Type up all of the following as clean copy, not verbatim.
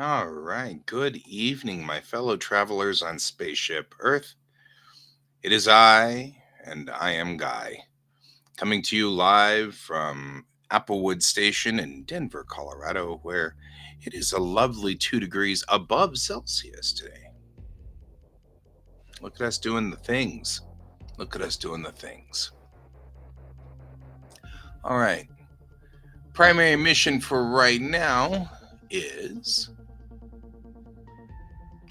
All right. Good evening, my fellow travelers on Spaceship Earth. It is I, and I am Guy, coming to you live from Applewood Station in Denver, Colorado, where it is a lovely 2 degrees above Celsius today. Look at us doing the things. Look at us doing the things. All right. Primary mission for right now is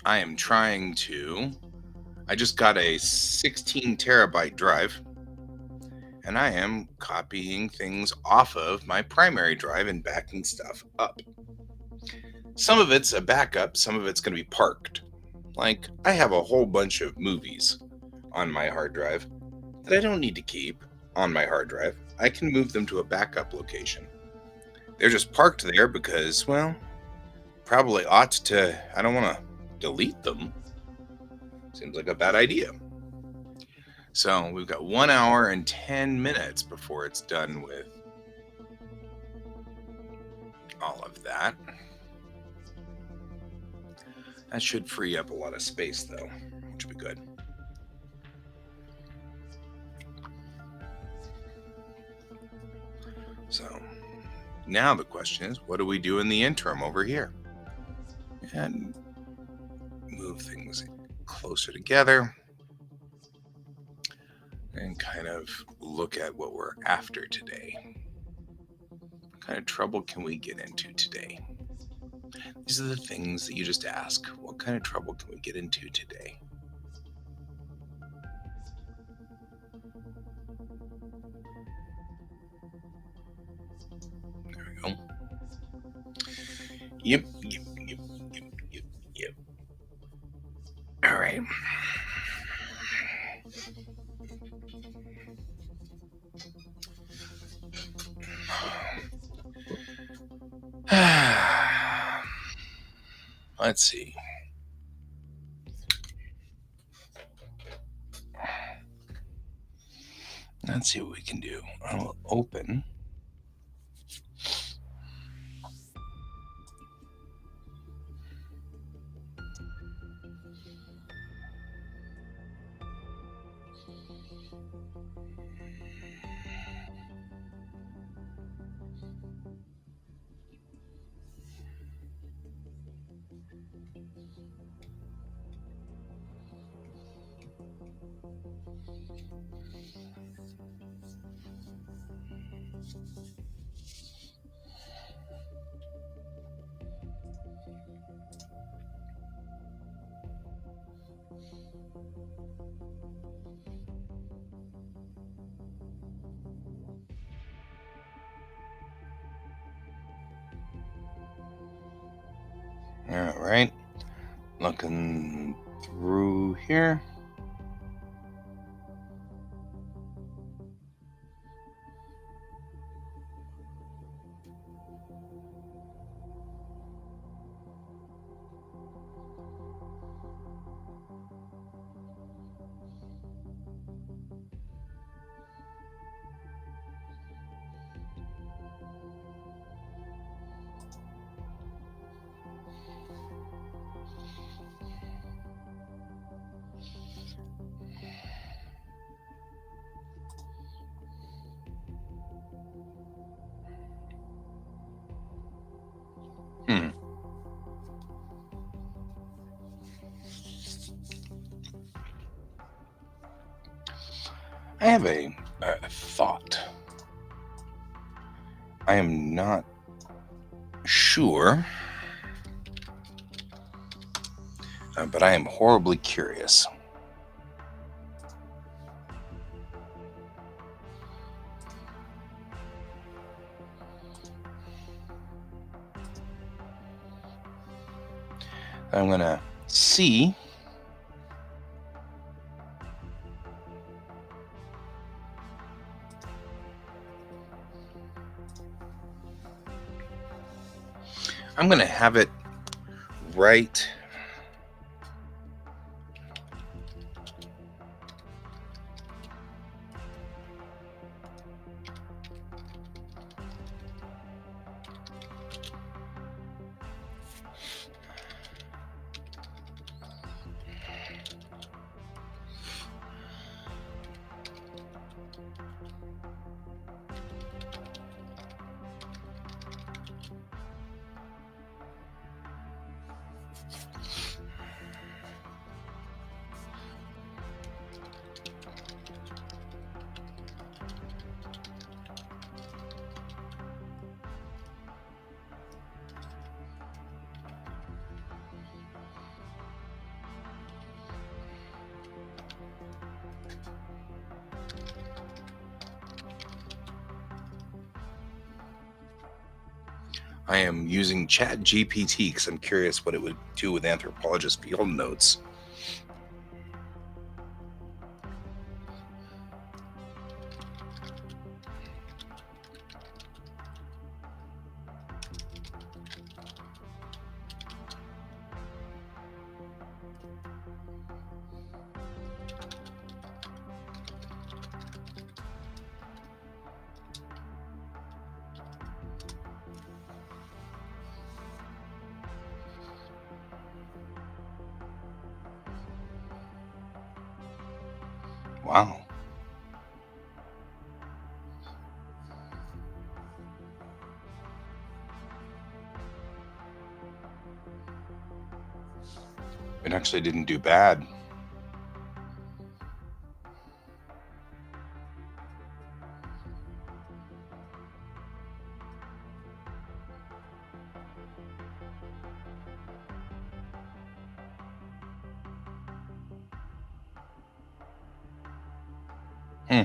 I am trying to. I just got a 16 terabyte drive and I am copying things off of my primary drive and backing stuff up. Some of it's a backup, some of it's going to be parked. Like, I have a whole bunch of movies on my hard drive that I don't need to keep on my hard drive. I can move them to a backup location. They're just parked there because, well, probably ought to. I don't want to delete them. Seems like a bad idea. So we've got 1 hour and 10 minutes before it's done with all of that. That should free up a lot of space, though, which would be good. So now the question is, what do we do in the interim over here? And move things closer together and kind of look at what we're after today. What kind of trouble can we get into today? These are the things that you just ask. What kind of trouble can we get into today? There we go. Yep. All right. Let's see. Let's see what we can do. I'll open. All right. Looking through here. I have a thought. I am not sure, but I am horribly curious. I'm going to see I'm going to have it right I am using Chat GPT because I'm curious what it would do with anthropologist field notes. Wow. It actually didn't do bad. Hmm.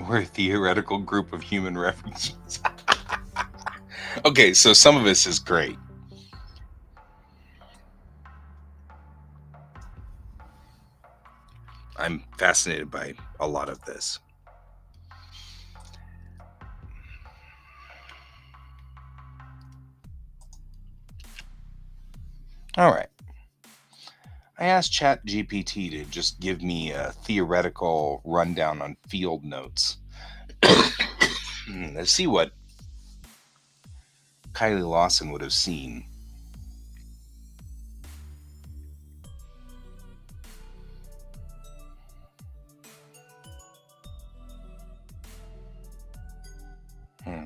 We're a theoretical group of human refugees. Okay, so some of this is great. I'm fascinated by a lot of this. All right. I asked ChatGPT to just give me a theoretical rundown on field notes. Let's see what Kylie Lawson would have seen. Hmm.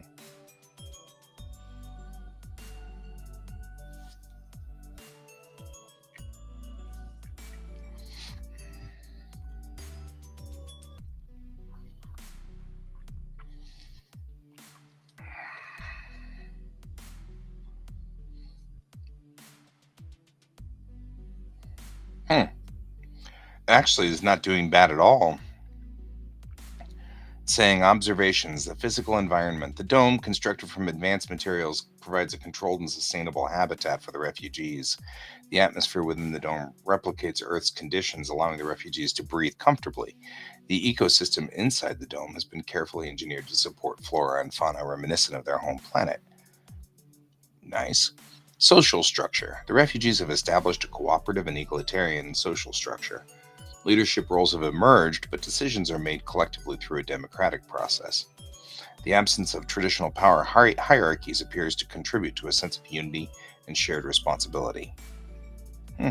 Hmm. Actually, is not doing bad at all. Saying observations, the physical environment. The dome, constructed from advanced materials, provides a controlled and sustainable habitat for the refugees. The atmosphere within the dome replicates Earth's conditions, allowing the refugees to breathe comfortably. The ecosystem inside the dome has been carefully engineered to support flora and fauna reminiscent of their home planet. Nice. Social structure. The refugees have established a cooperative and egalitarian social structure. Leadership roles have emerged, but decisions are made collectively through a democratic process. The absence of traditional power hierarchies appears to contribute to a sense of unity and shared responsibility. Hmm.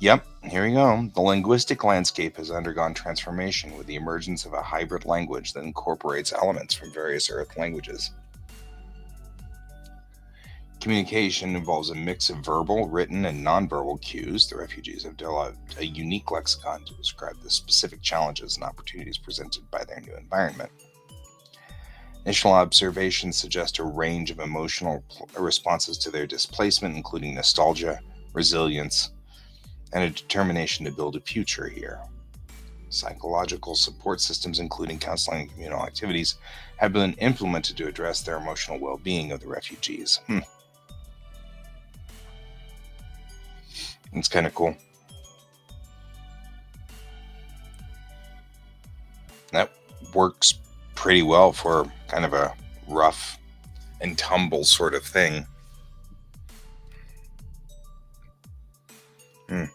Yep, here we go. The linguistic landscape has undergone transformation with the emergence of a hybrid language that incorporates elements from various Earth languages. Communication involves a mix of verbal, written, and nonverbal cues. The refugees have developed a unique lexicon to describe the specific challenges and opportunities presented by their new environment. Initial observations suggest a range of emotional responses to their displacement, including nostalgia, resilience, and a determination to build a future here. Psychological support systems, including counseling and communal activities, have been implemented to address their emotional well being of the refugees. It's kind of cool. That works pretty well for kind of a rough and tumble sort of thing. Hmm.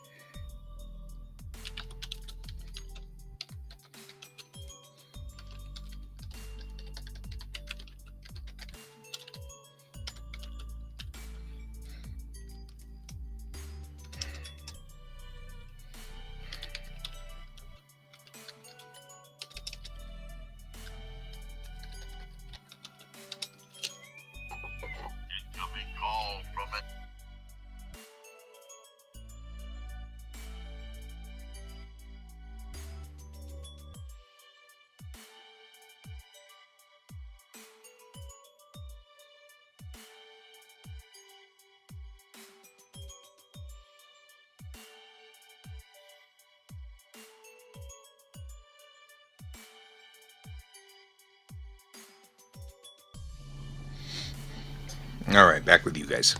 All right, back with you guys.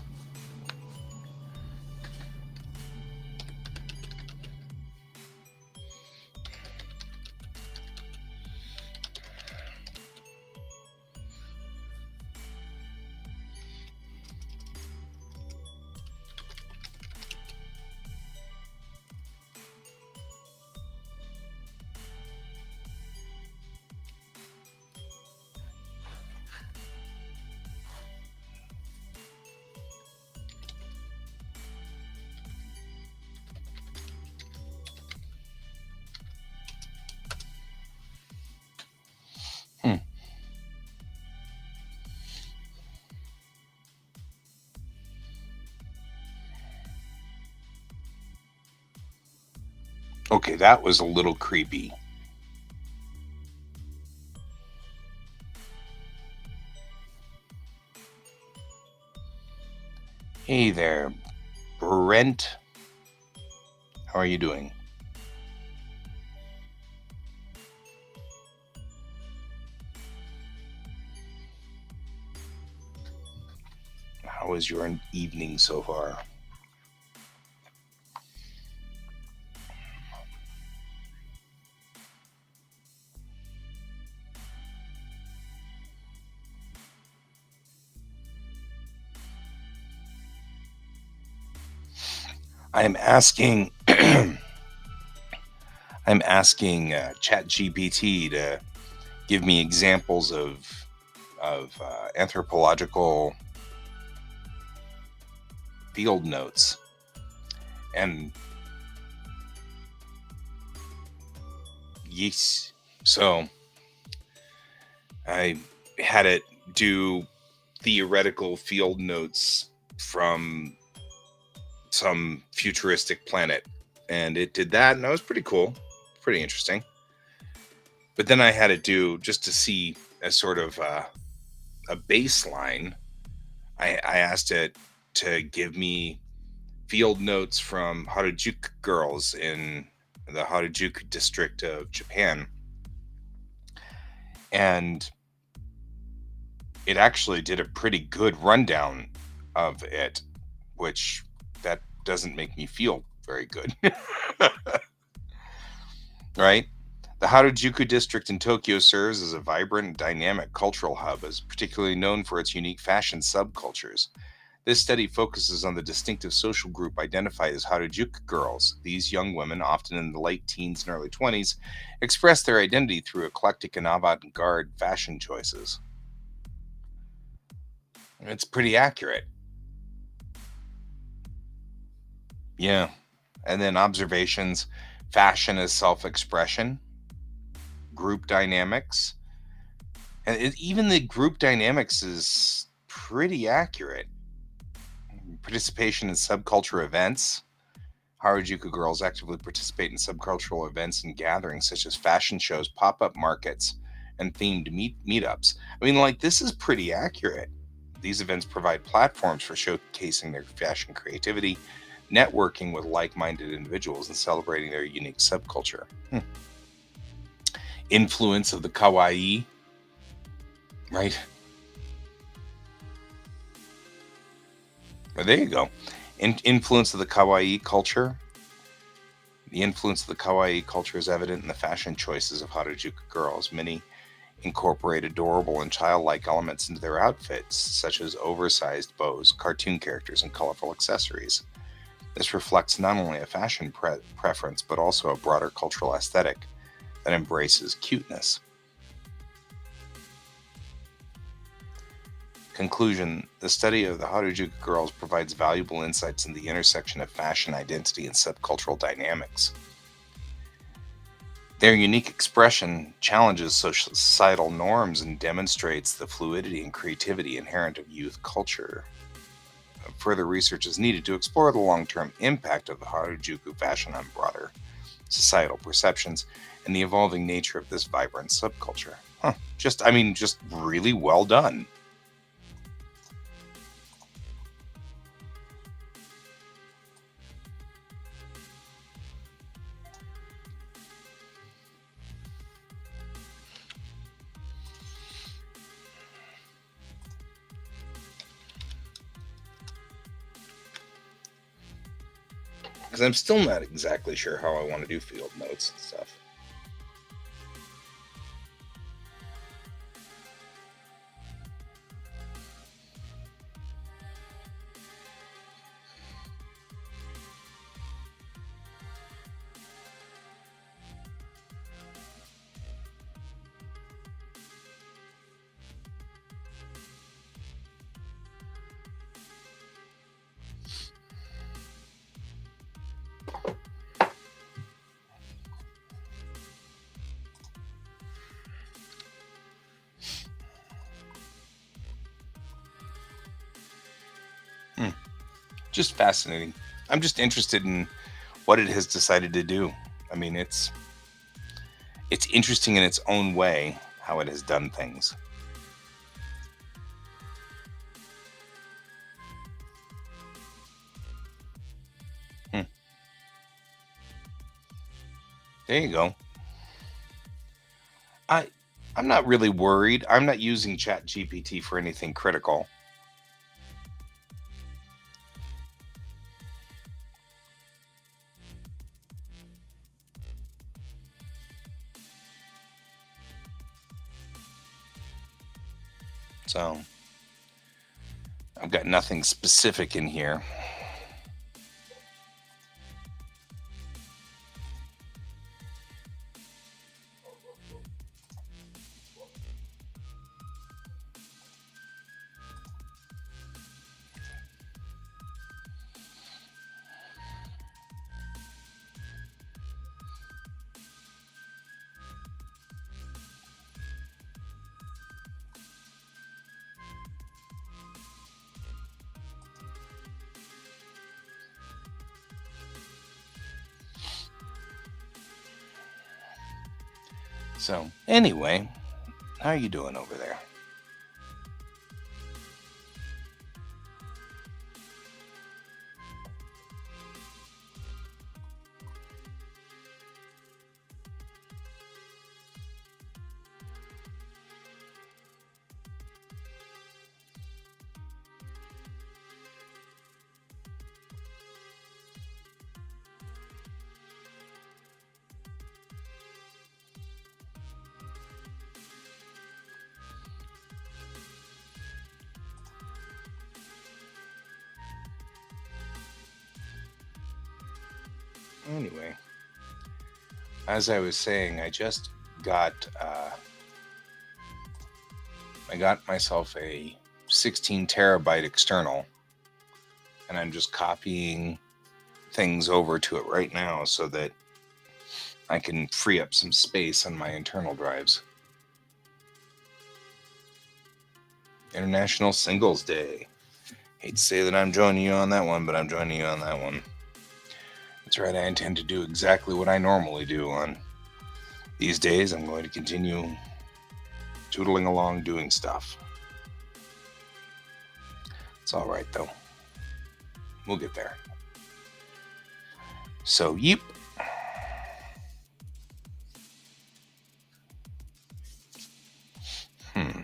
Hmm. Okay, that was a little creepy. Hey there, Brent. How are you doing? How is your evening so far? I'm asking I'm asking ChatGPT to give me examples of anthropological field notes, and yes, so I had it do theoretical field notes from some futuristic planet, and it did that, and that was pretty cool, pretty interesting. But then I had it do, just to see as sort of a baseline, I asked it to give me field notes from Harajuku girls in the Harajuku district of Japan. And it actually did a pretty good rundown of it, which that doesn't make me feel very good. Right? The Harajuku district in Tokyo serves as a vibrant and dynamic cultural hub, is particularly known for its unique fashion subcultures. This study focuses on the distinctive social group identified as Harajuku girls. These young women, often in the late teens and early 20s, express their identity through eclectic and avant garde fashion choices. It's pretty accurate. Yeah. And then observations, fashion as self expression, group dynamics. And even the group dynamics is pretty accurate. Participation in subculture events. Harajuku girls actively participate in subcultural events and gatherings such as fashion shows, pop up markets, and themed meetups. I mean, like, this is pretty accurate. These events provide platforms for showcasing their fashion creativity, networking with like minded individuals, and celebrating their unique subculture. Influence of the kawaii, right? Well, there you go. Influence of the kawaii culture. The influence of the kawaii culture is evident in the fashion choices of Harajuku girls. Many incorporate adorable and childlike elements into their outfits, such as oversized bows, cartoon characters, and colorful accessories. This reflects not only a fashion preference, but also a broader cultural aesthetic that embraces cuteness. Conclusion: the study of the Harajuku girls provides valuable insights into the intersection of fashion identity and subcultural dynamics. Their unique expression challenges societal norms and demonstrates the fluidity and creativity inherent of youth culture. Further research is needed to explore the long-term impact of the Harajuku fashion on broader societal perceptions and the evolving nature of this vibrant subculture. Just really well done. because I'm still not exactly sure how I want to do field notes and stuff. Just fascinating. I'm just interested in what it has decided to do. I mean, it's interesting in its own way how it has done things. Hmm. There you go. I I'm not really worried. I'm not using Chat GPT for anything critical. So I've got nothing specific in here. So anyway, how are you doing over there? Anyway, as I was saying, got uh, I got myself a 16 terabyte external, and I'm just copying things over to it right now so that I can free up some space on my internal drives. International Singles Day. Hate to say that I'm joining you on that one, but I'm joining you on that one. That's right, I intend to do exactly what I normally do on these days. I'm going to continue tootling along doing stuff. It's all right, though. We'll get there. So, yep. Hmm.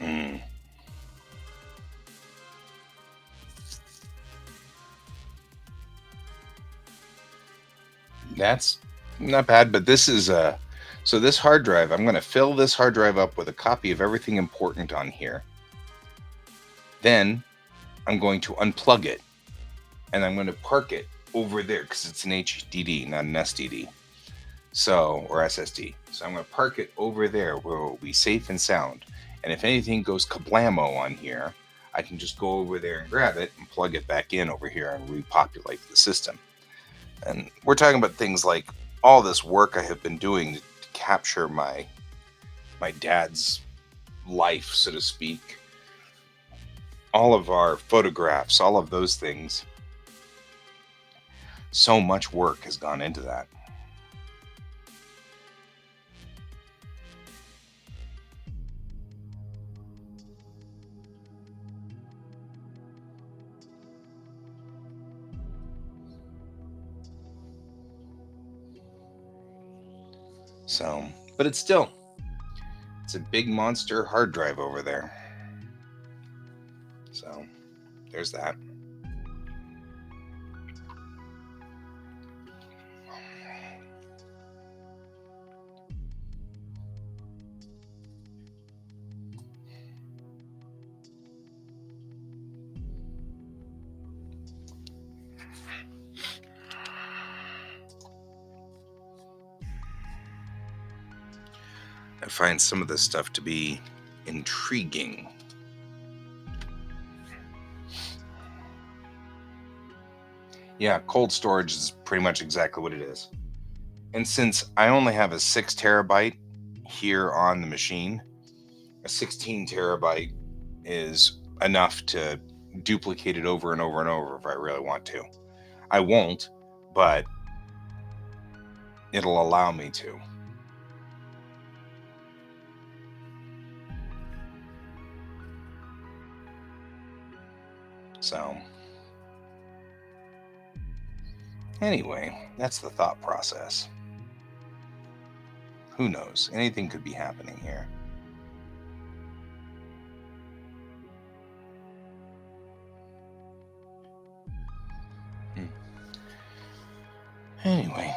Mm. That's not bad, but this is so this hard drive, I'm going to fill this hard drive up with a copy of everything important on here. Then I'm going to unplug it and I'm going to park it over there because it's an HDD, not an SDD. So, or SSD. So I'm going to park it over there where it will be safe and sound. And if anything goes kablamo on here, I can just go over there and grab it and plug it back in over here and repopulate the system. And we're talking about things like all this work I have been doing to capture my dad's life, so to speak. All of our photographs, all of those things. So much work has gone into that. So, but it's a big monster hard drive over there. So, there's that. I find some of this stuff to be intriguing. Yeah, cold storage is pretty much exactly what it is. And since I only have a 6 terabyte here on the machine, a 16 terabyte is enough to duplicate it over and over and over if I really want to. I won't, but it'll allow me to. So, anyway, that's the thought process. Who knows? Anything could be happening here. Anyway.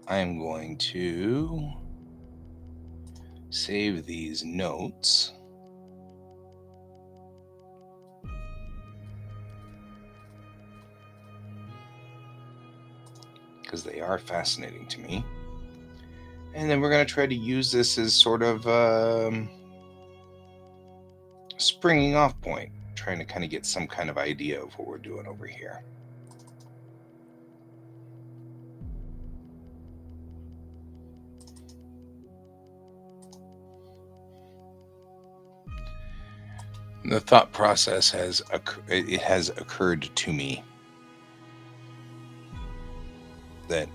I am going to save these notes. Because they are fascinating to me. And then we're going to try to use this as sort of springing off point, trying to kind of get some kind of idea of what we're doing over here. The thought process has occurred to me that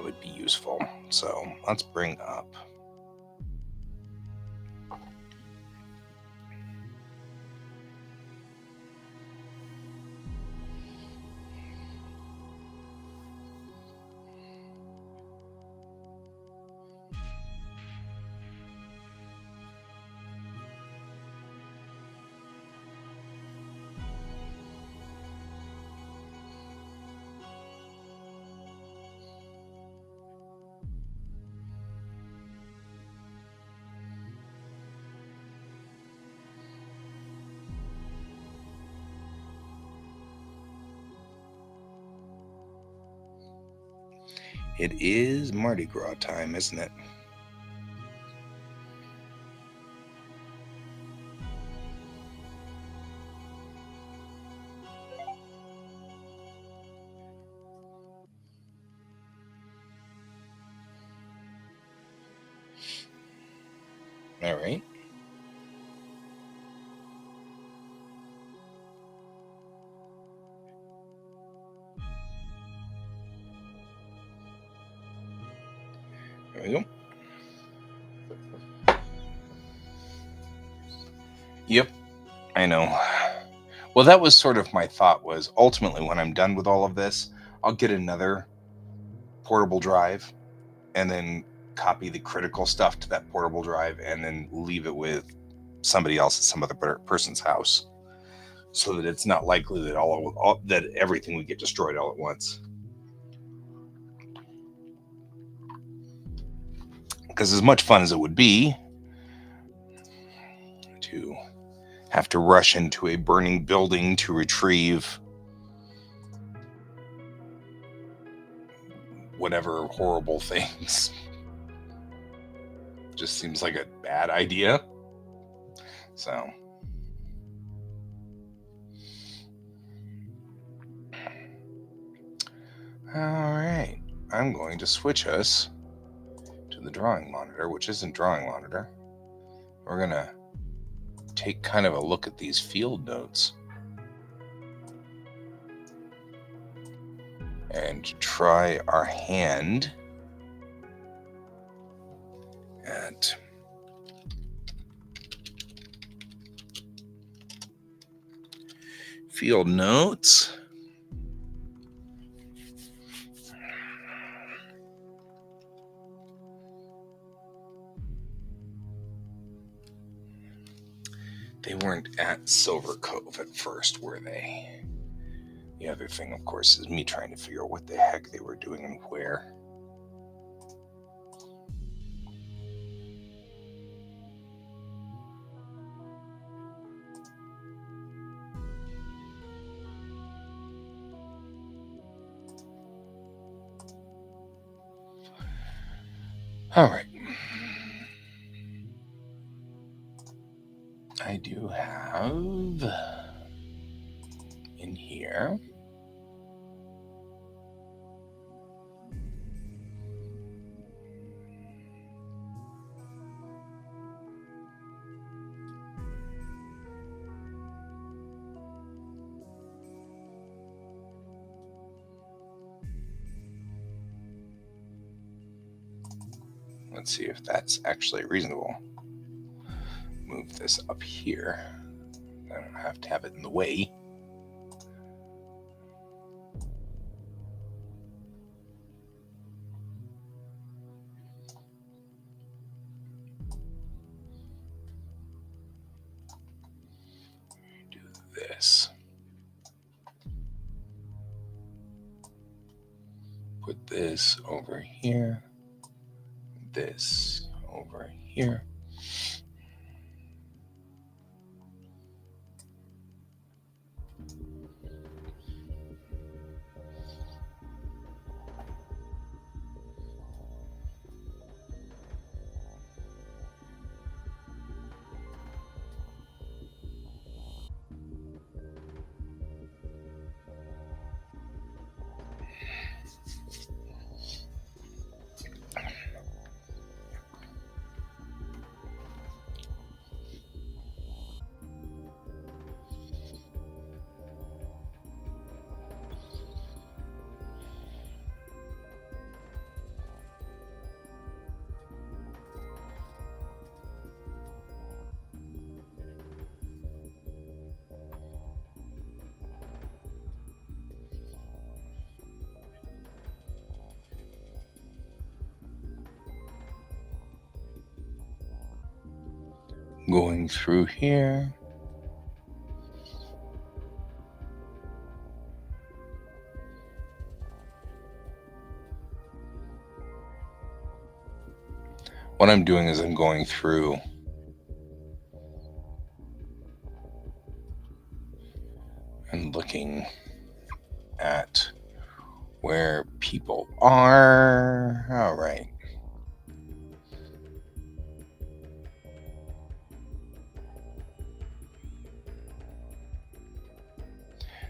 would be useful. So let's bring up it is Mardi Gras time, isn't it? All right. There we go. Yep, I know. Well, that was sort of my thought, was ultimately when I'm done with all of this, I'll get another portable drive and then copy the critical stuff to that portable drive and then leave it with somebody else at some other person's house, so that it's not likely that that everything would get destroyed all at once. Because as much fun as it would be, to have to rush into a burning building to retrieve whatever horrible things. Just seems like a bad idea. So, all right, I'm going to switch us to the drawing monitor, which isn't drawing monitor. We're going to take kind of a look at these field notes and try our hand at field notes. They weren't at Silver Cove at first, were they? The other thing, of course, is me trying to figure out what the heck they were doing and where. All right. I do have in here let's see if that's actually reasonable. Move this up here. I don't have to have it in the way. Do this. Put this over here. This over here. Going through here. What I'm doing is I'm going through and looking at where people are. All right.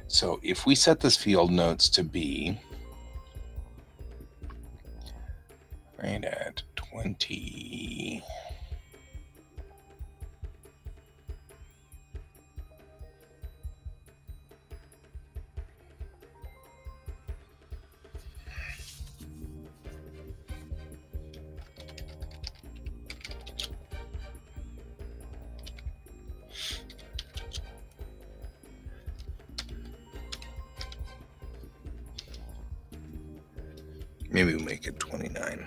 So if we set this field notes to be right at 20, maybe we'll make it 29.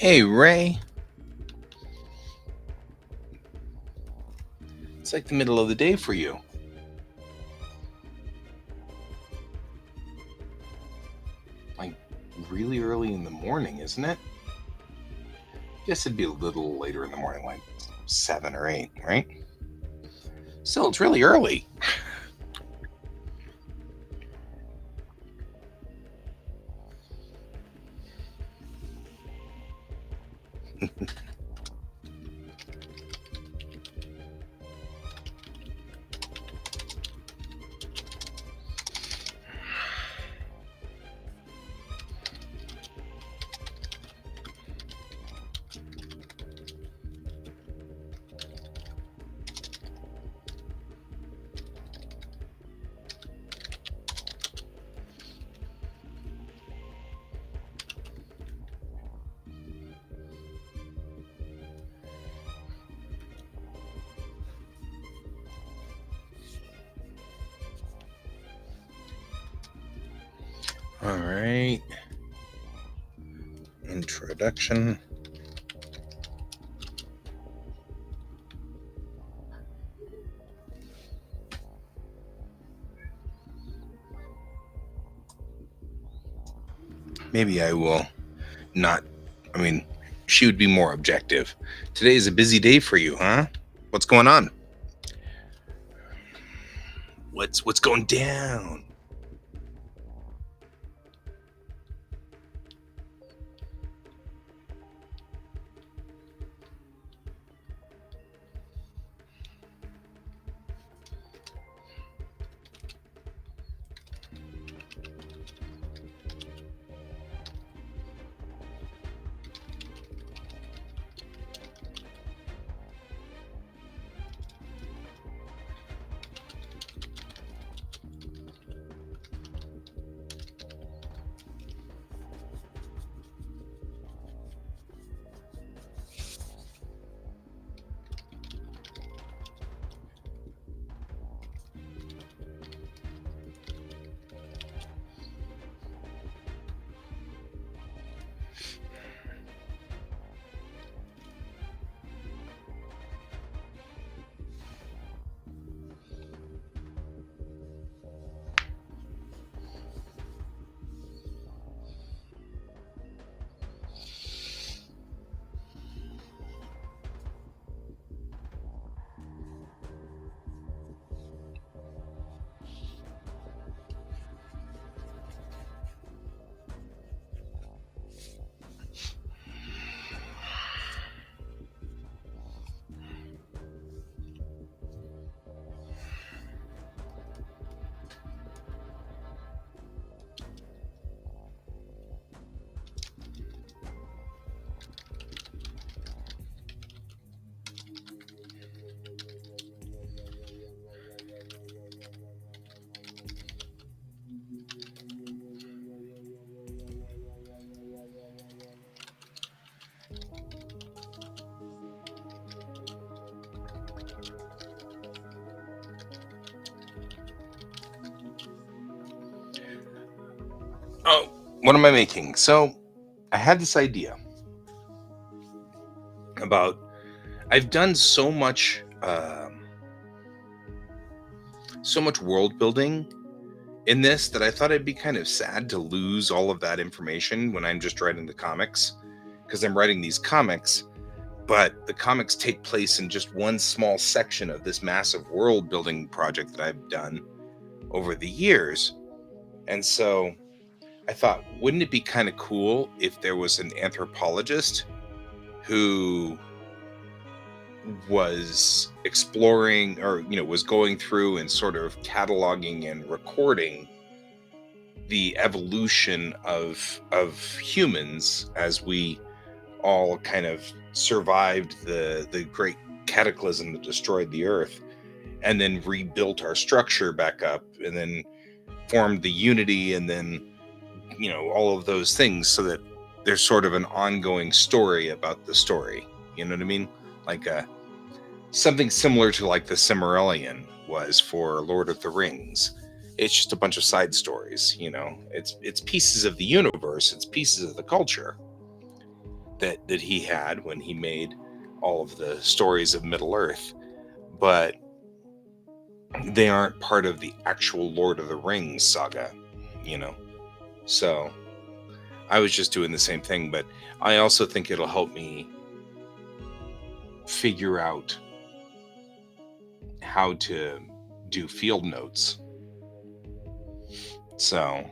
Hey, Ray. It's like the middle of the day for you. Like really early in the morning, isn't it? Guess it'd be a little later in the morning, like 7 or 8, right? Still, it's really early. All right. Introduction. Maybe I will not. She would be more objective. Today is a busy day for you, huh? What's going on? What's going down? Oh, what am I making? So, I had this idea about I've done so much world building in this that I thought it'd be kind of sad to lose all of that information when I'm just writing the comics, because I'm writing these comics, but the comics take place in just one small section of this massive world building project that I've done over the years. And so I thought, wouldn't it be kind of cool if there was an anthropologist who was exploring, or was going through and sort of cataloging and recording the evolution of humans as we all kind of survived the great cataclysm that destroyed the earth, and then rebuilt our structure back up, and then formed the unity, and then all of those things, so that there's sort of an ongoing story about the story. You know what I mean? Like something similar to like the Cimmerillion was for Lord of the Rings. It's just a bunch of side stories. It's pieces of the universe. It's pieces of the culture. that he had when he made all of the stories of Middle Earth, but they aren't part of the actual Lord of the Rings saga, you know. So I was just doing the same thing, but I also think it'll help me figure out how to do field notes. So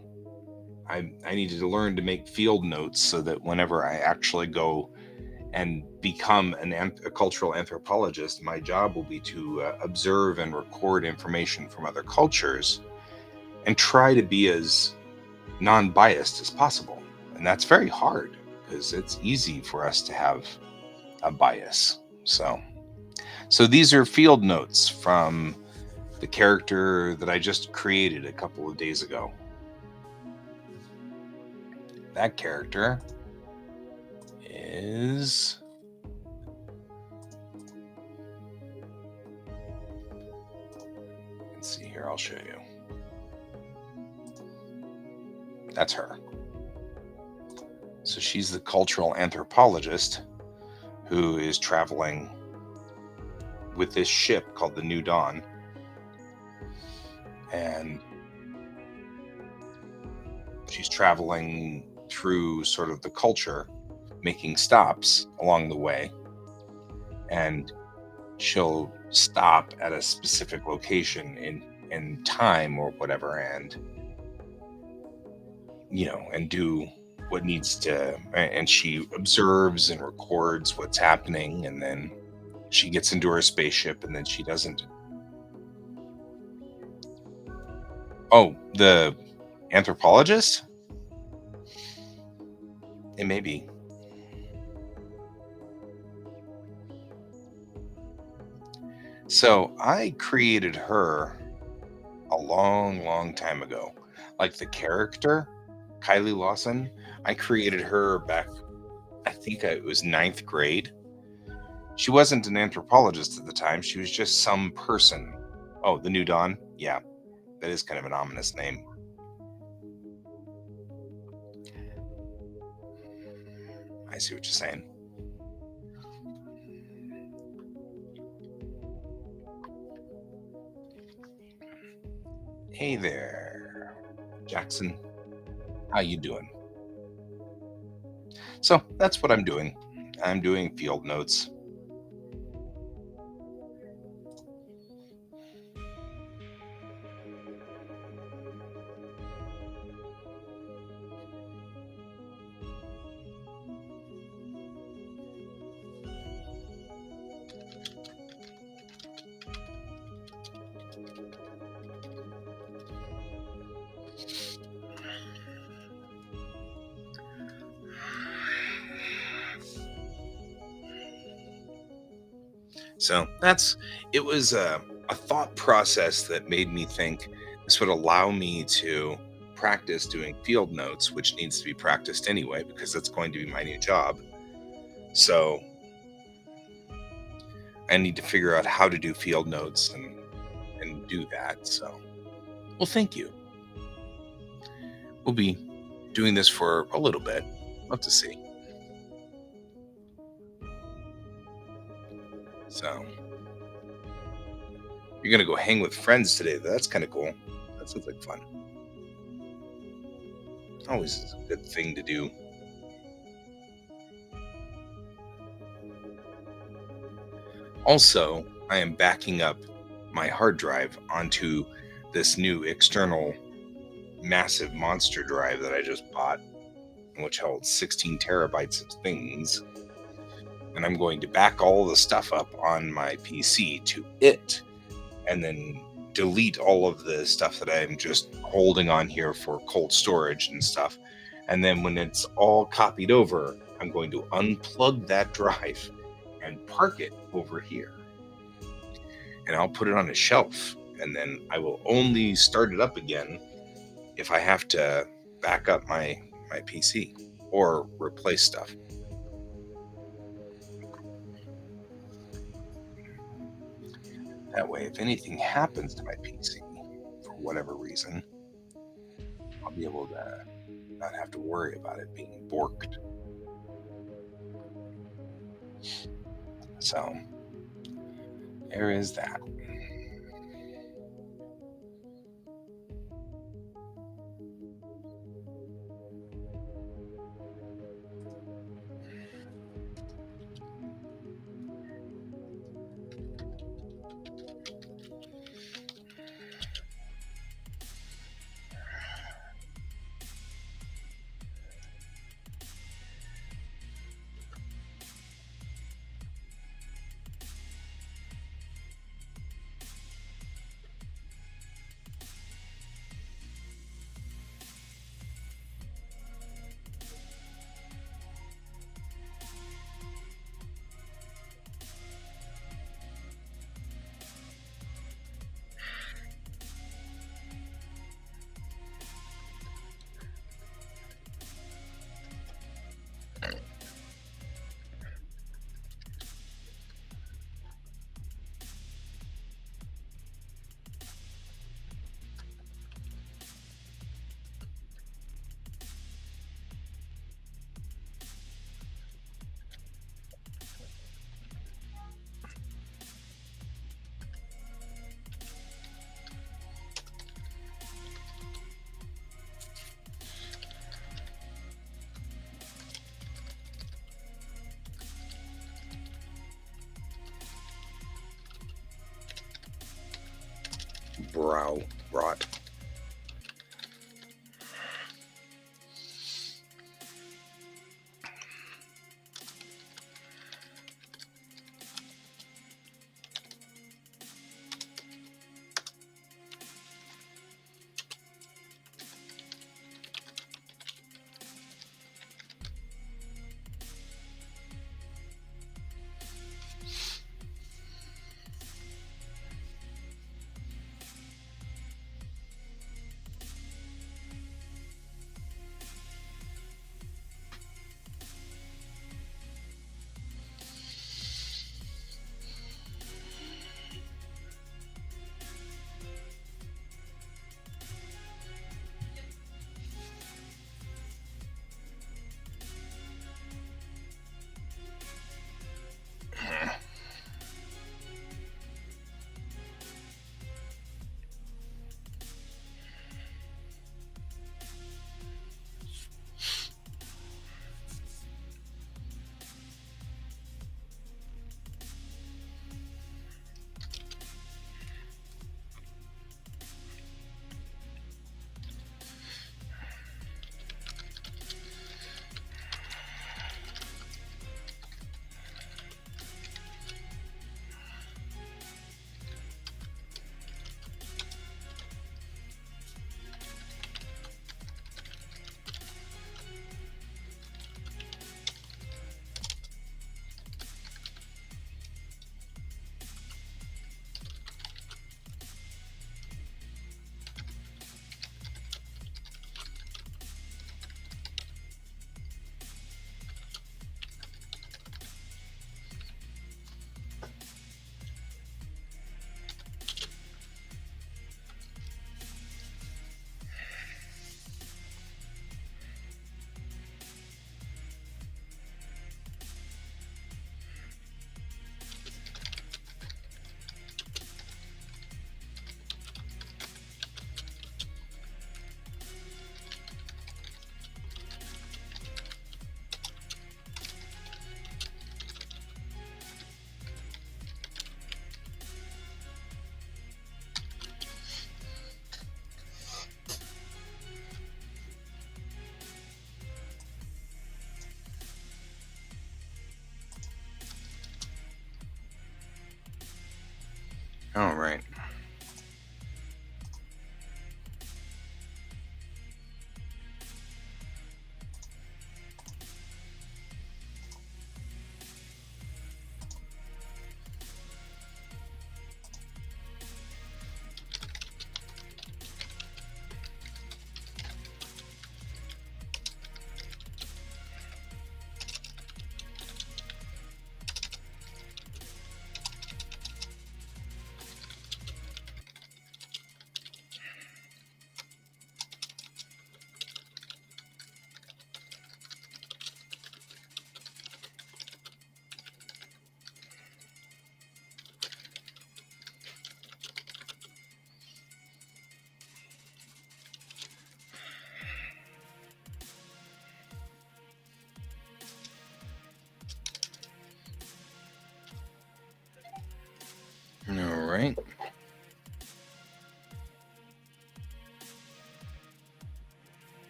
I needed to learn to make field notes so that whenever I actually go and become a cultural anthropologist, my job will be to observe and record information from other cultures and try to be as non-biased as possible. And that's very hard because it's easy for us to have a bias. So these are field notes from the character that I just created a couple of days ago. That character is, let's see here, I'll show you. That's her. So she's the cultural anthropologist who is traveling with this ship called the New Dawn. And she's traveling through sort of the culture, making stops along the way. And she'll stop at a specific location in time or whatever, and and do what needs to, and she observes and records what's happening, and then she gets into her spaceship, and then she doesn't. Oh, the anthropologist? It may be. So I created her a long, long time ago. Like the character, Kylie Lawson, I created her back, I think it was ninth grade. She wasn't an anthropologist at the time. She was just some person. Oh, the New Dawn? Yeah, that is kind of an ominous name. I see what you're saying. Hey there, Jackson. How you doing? So that's what I'm doing. I'm doing field notes. So it was a thought process that made me think this would allow me to practice doing field notes, which needs to be practiced anyway because that's going to be my new job. So I need to figure out how to do field notes and do that. So, well, thank you. We'll be doing this for a little bit. Love to see. So you're gonna go hang with friends today. That's kind of cool. That sounds like fun. Always is a good thing to do. Also, I am backing up my hard drive onto this new external massive monster drive that I just bought, which holds 16 terabytes of things. And I'm going to back all the stuff up on my PC to it, and then delete all of the stuff that I'm just holding on here for cold storage and stuff. And then when it's all copied over, I'm going to unplug that drive and park it over here. And I'll put it on a shelf. And then I will only start it up again if I have to back up my PC or replace stuff. That way, if anything happens to my PC for whatever reason, I'll be able to not have to worry about it being borked. So there is that. Brow rot. All right.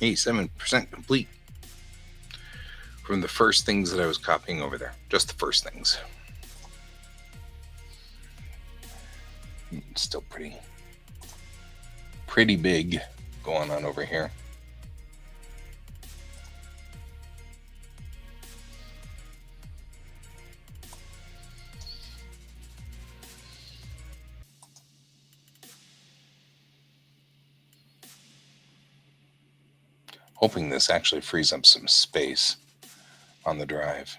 87% complete from the first things that I was copying over there. Just the first things. It's still pretty big going on over here. Hoping this actually frees up some space on the drive.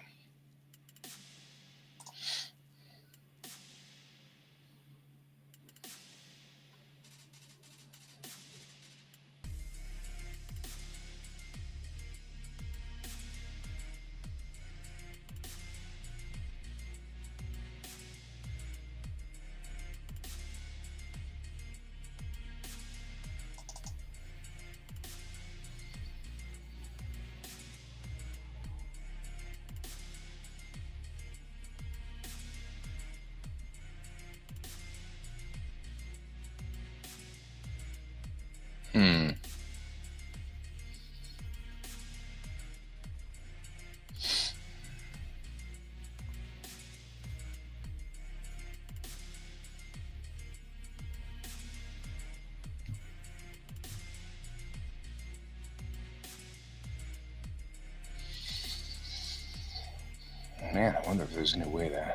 Man, I wonder if there's any way to...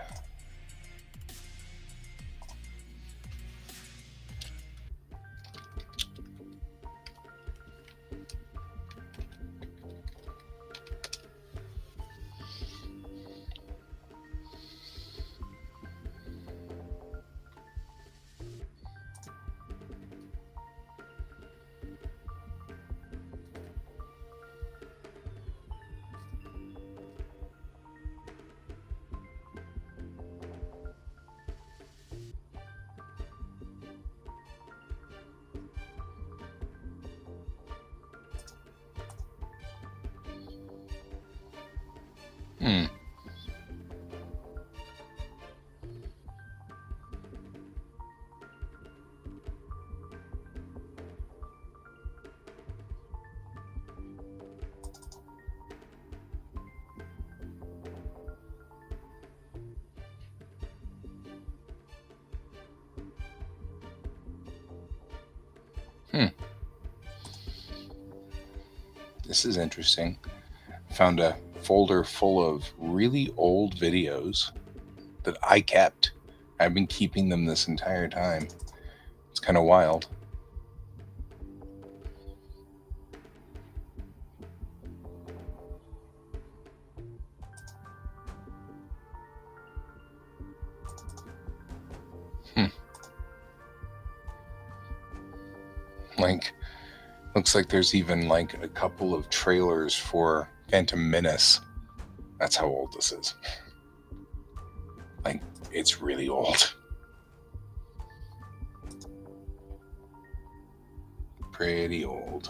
This is interesting. Found a folder full of really old videos that I kept. I've been keeping them this entire time. It's kind of wild. Like, looks like there's even like a couple of trailers for Phantom Menace. That's how old this is. Like, it's really old. Pretty old.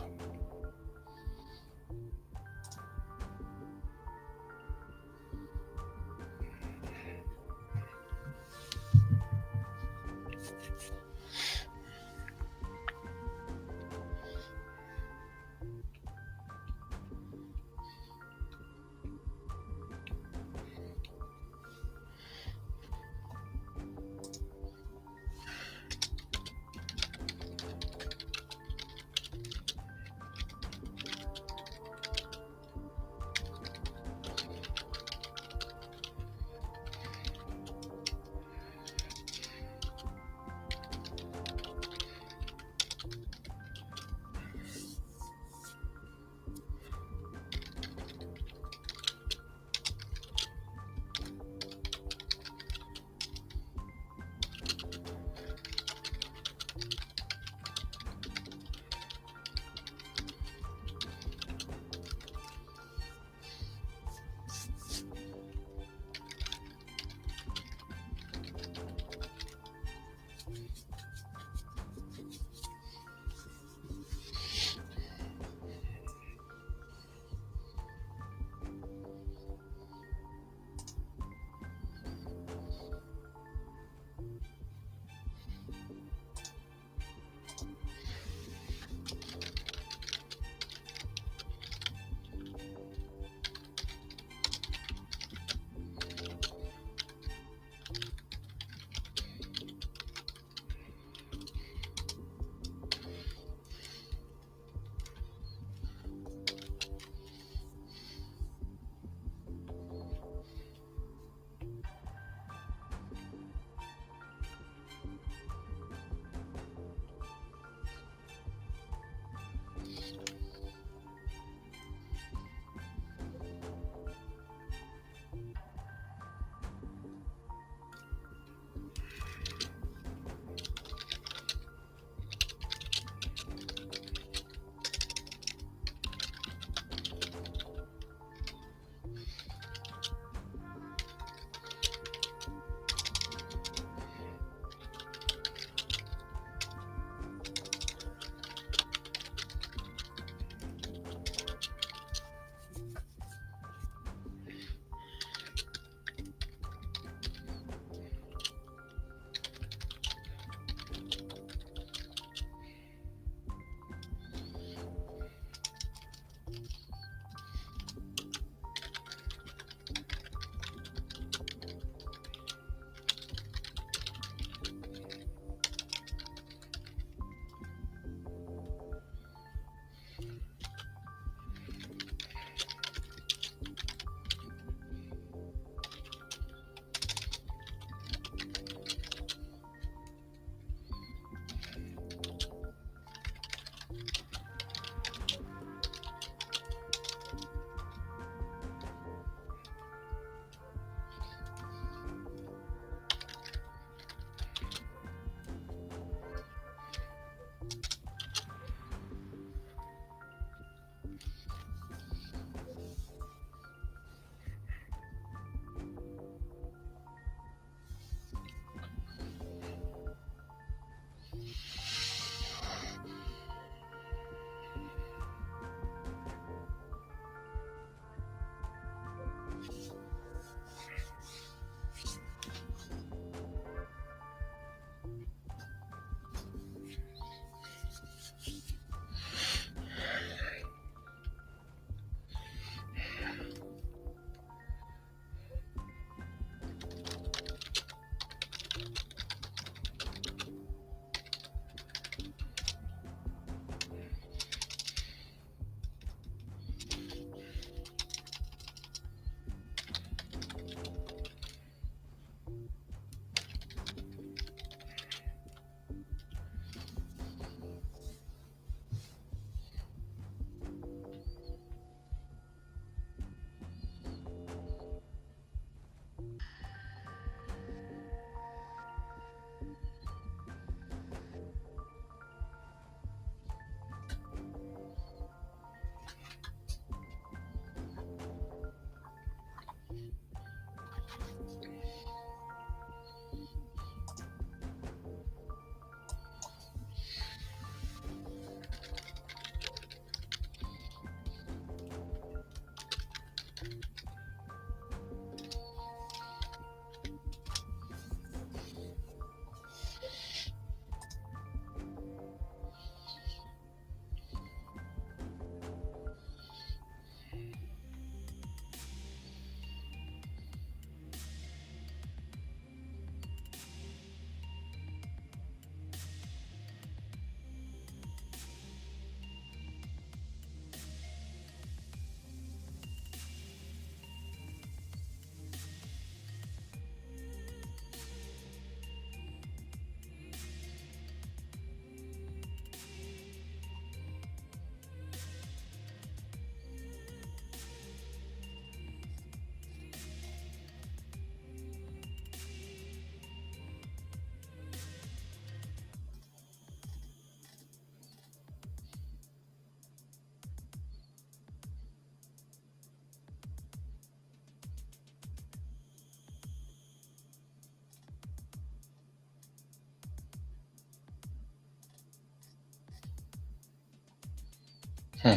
Hmm.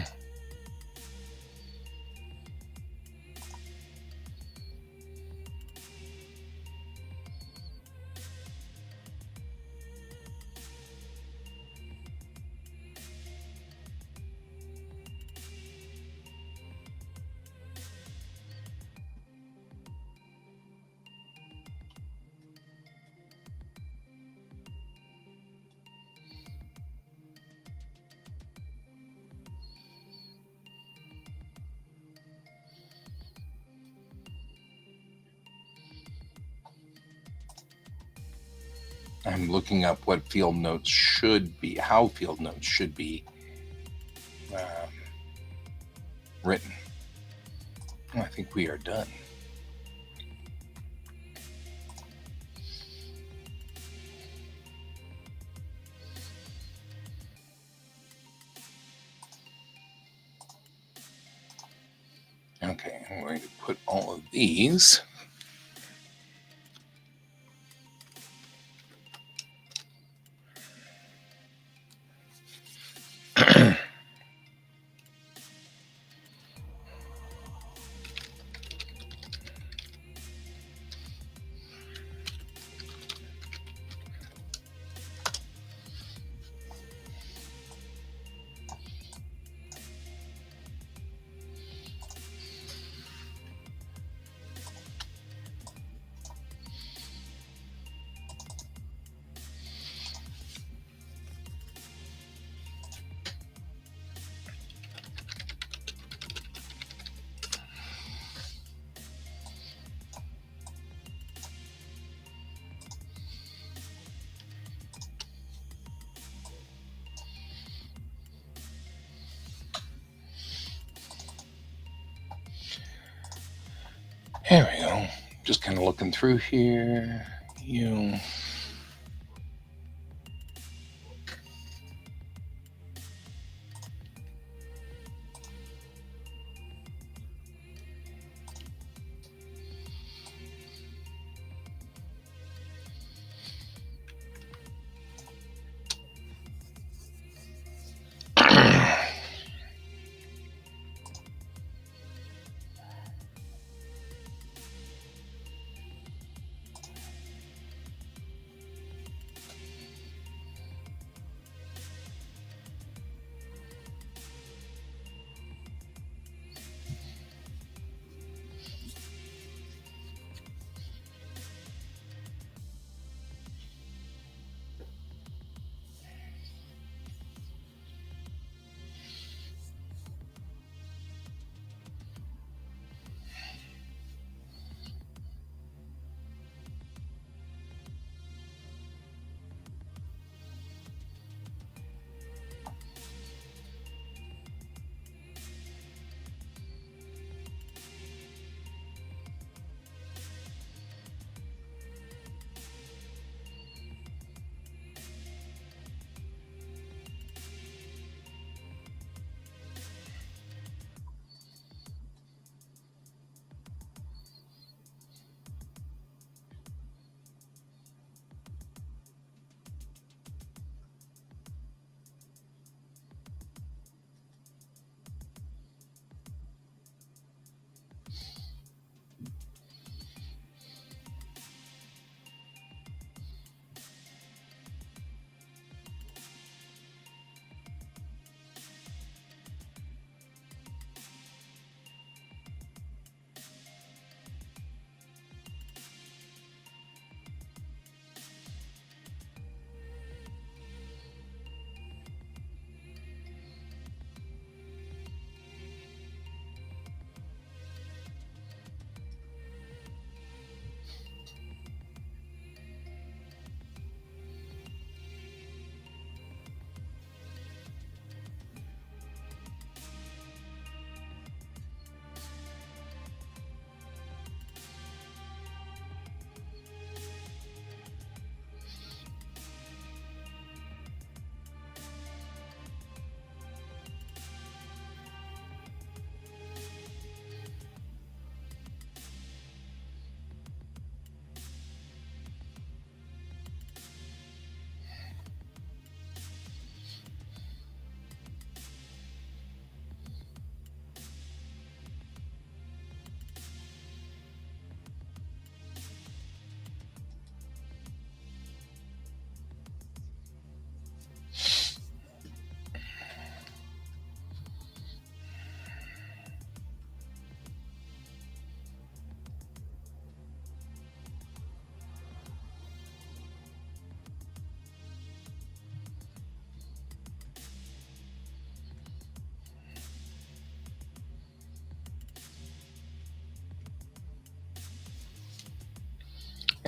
I'm looking up what field notes should be, how field notes should be written. I think we are done. Okay, I'm going to put all of these. There we go. Just kind of looking through here.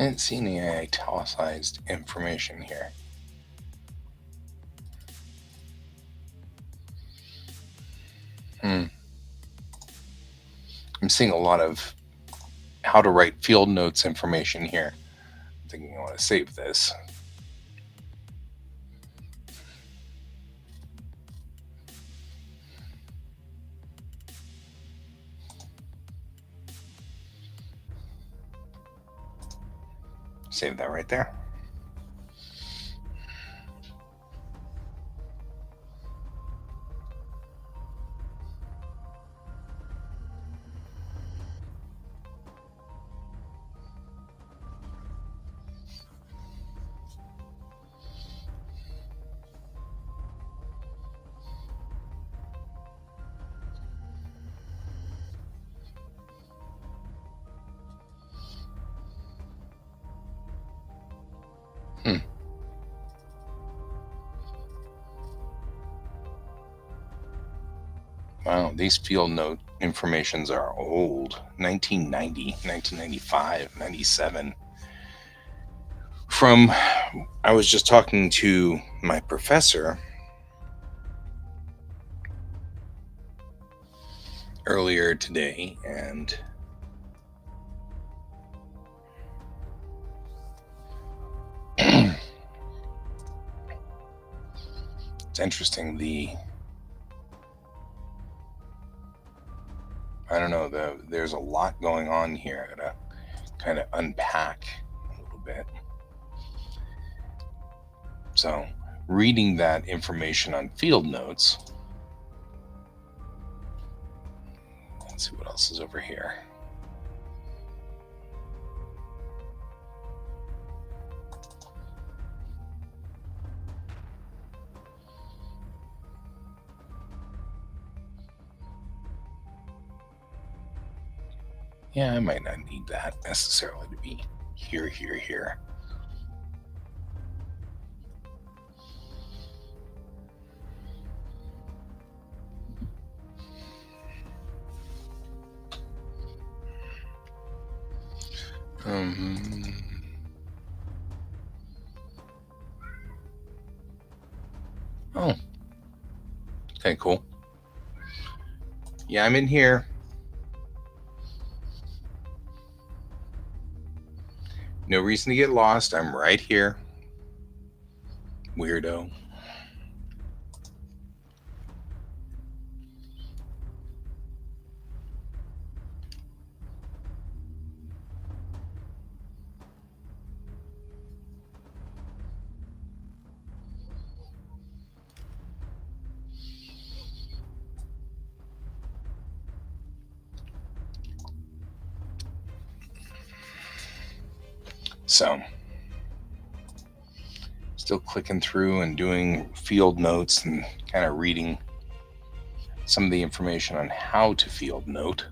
I didn't see any italicized information here. I'm seeing a lot of how to write field notes information here. I'm thinking I want to save this. Save that right there. Wow, these field note informations are old. 1990, 1995, 97. I was just talking to my professor earlier today, and it's interesting. I don't know, there's a lot going on here. I gotta kind of unpack a little bit. So, reading that information on field notes, let's see what else is over here. Yeah, I might not need that necessarily to be here. Oh, okay, cool. Yeah, I'm in here. No reason to get lost. I'm right here. Weirdo. So, still clicking through and doing field notes and kind of reading some of the information on how to field note.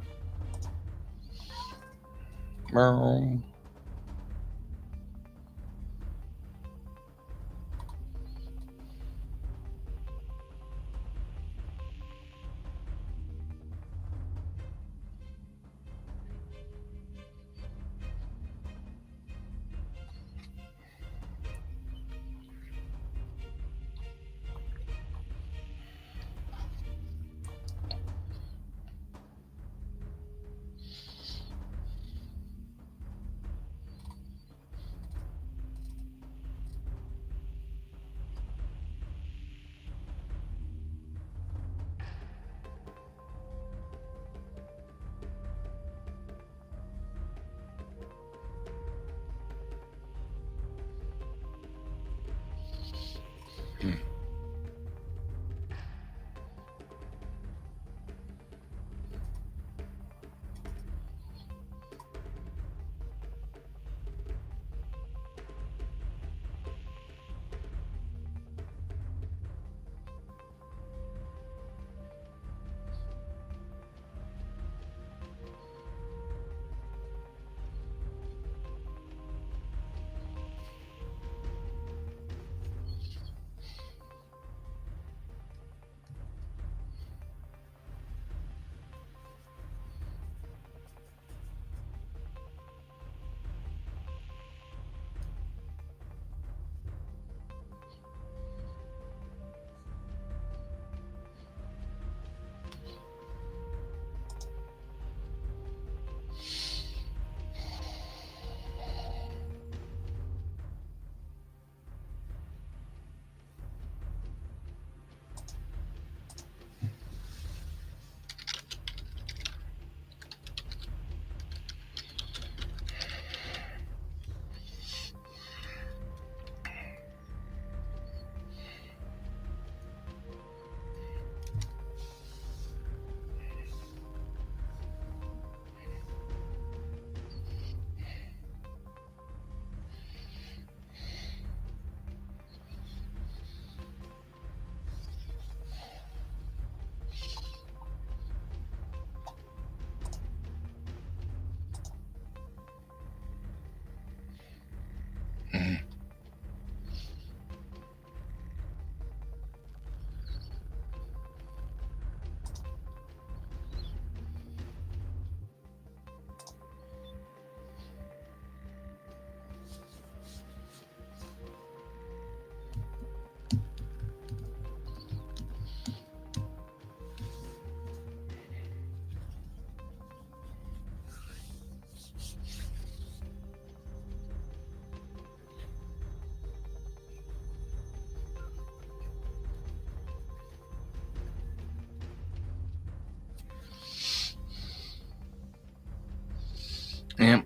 Yeah,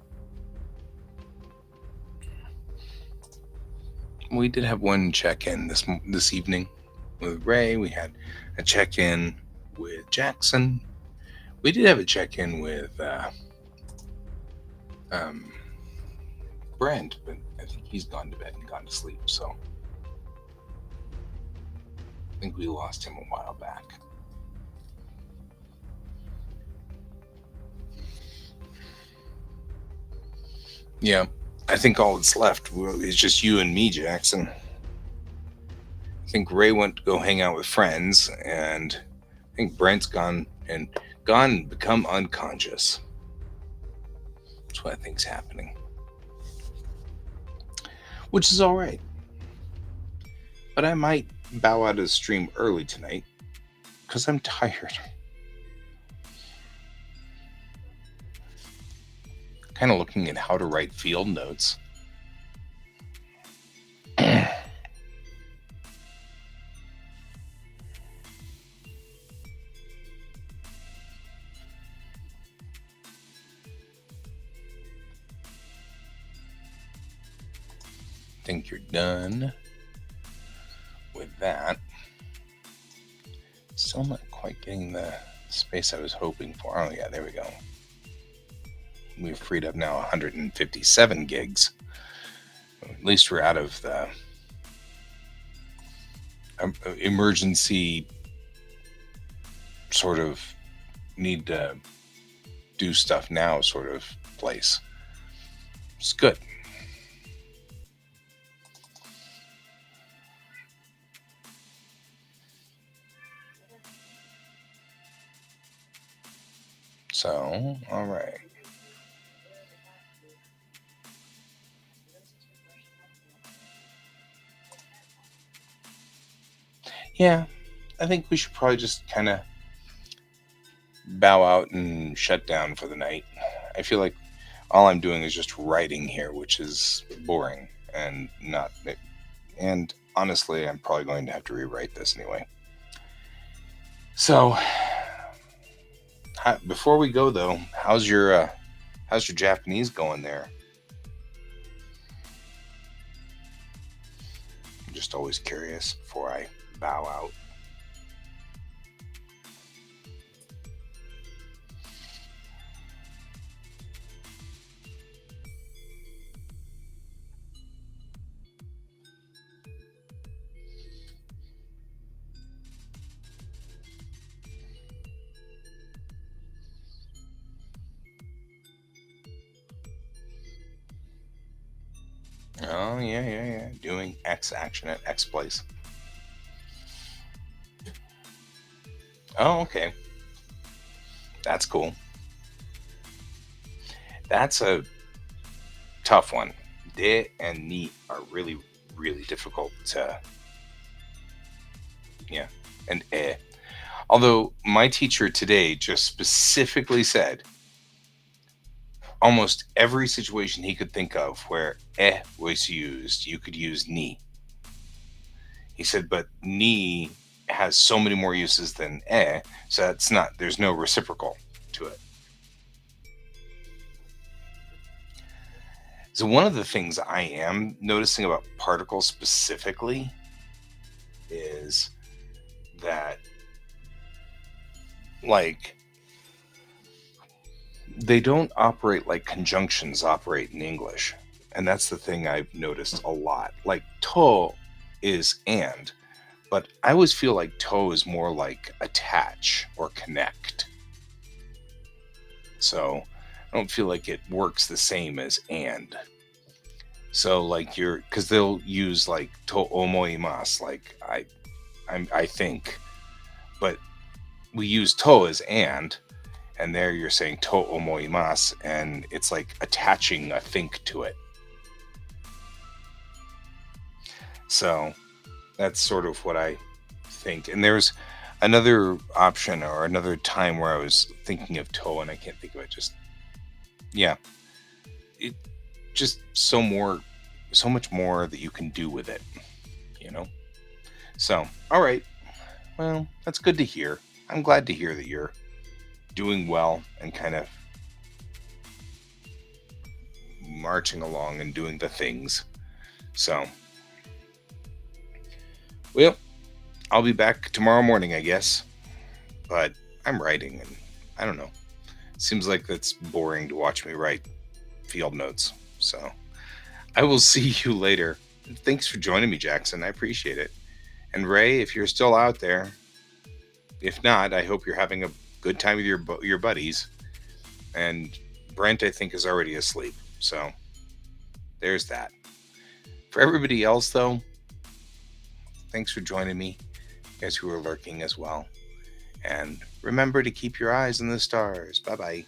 we did have one check-in this evening with Ray. We had a check-in with Jackson. We did have a check-in with um, Brent, but I think he's gone to bed and gone to sleep. So I think we lost him a while back. Yeah, I think all that's left is just you and me, Jackson. I think Ray went to go hang out with friends, and I think Brent's gone and become unconscious. That's what I think's happening, which is all right. But I might bow out of the stream early tonight because I'm tired. Kind of looking at how to write field notes. Think you're done with that. Still not quite getting the space I was hoping for. Oh yeah, there we go. We've freed up now 157 gigs. At least we're out of the emergency sort of need to do stuff now sort of place. It's good. So, all right. Yeah, I think we should probably just kind of bow out and shut down for the night. I feel like all I'm doing is just writing here, which is boring and not. And honestly, I'm probably going to have to rewrite this anyway. So, before we go though, how's your Japanese going there? I'm just always curious before I bow out. Oh yeah. Doing X action at X place. Oh, okay. That's cool. That's a tough one. De and ni are really, really difficult to. Yeah. And eh. Although my teacher today just specifically said almost every situation he could think of where was used, you could use ni. He said, but ni has so many more uses than so that's not, there's no reciprocal to it. So one of the things I am noticing about particles specifically is that, like, they don't operate like conjunctions operate in English. And that's the thing I've noticed a lot. Like, to is and, but I always feel like to is more like attach or connect. So I don't feel like it works the same as and. So like because they'll use like to omoimasu, like I think, but we use to as and there you're saying to omoimasu, and it's like attaching a think to it. So that's sort of what I think. And there's another option or another time where I was thinking of to and I can't think of it. Just yeah, it just so much more that you can do with it, you know. So all right, well, that's good to hear. I'm glad to hear that you're doing well and kind of marching along and doing the things. So, well, I'll be back tomorrow morning, I guess. But I'm writing, and I don't know. Seems like that's boring to watch me write field notes. So, I will see you later. Thanks for joining me, Jackson. I appreciate it. And Ray, if you're still out there, if not, I hope you're having a good time with your buddies. And Brent, I think, is already asleep. So there's that. For everybody else, though, thanks for joining me, you guys who are lurking as well. And remember to keep your eyes on the stars. Bye-bye.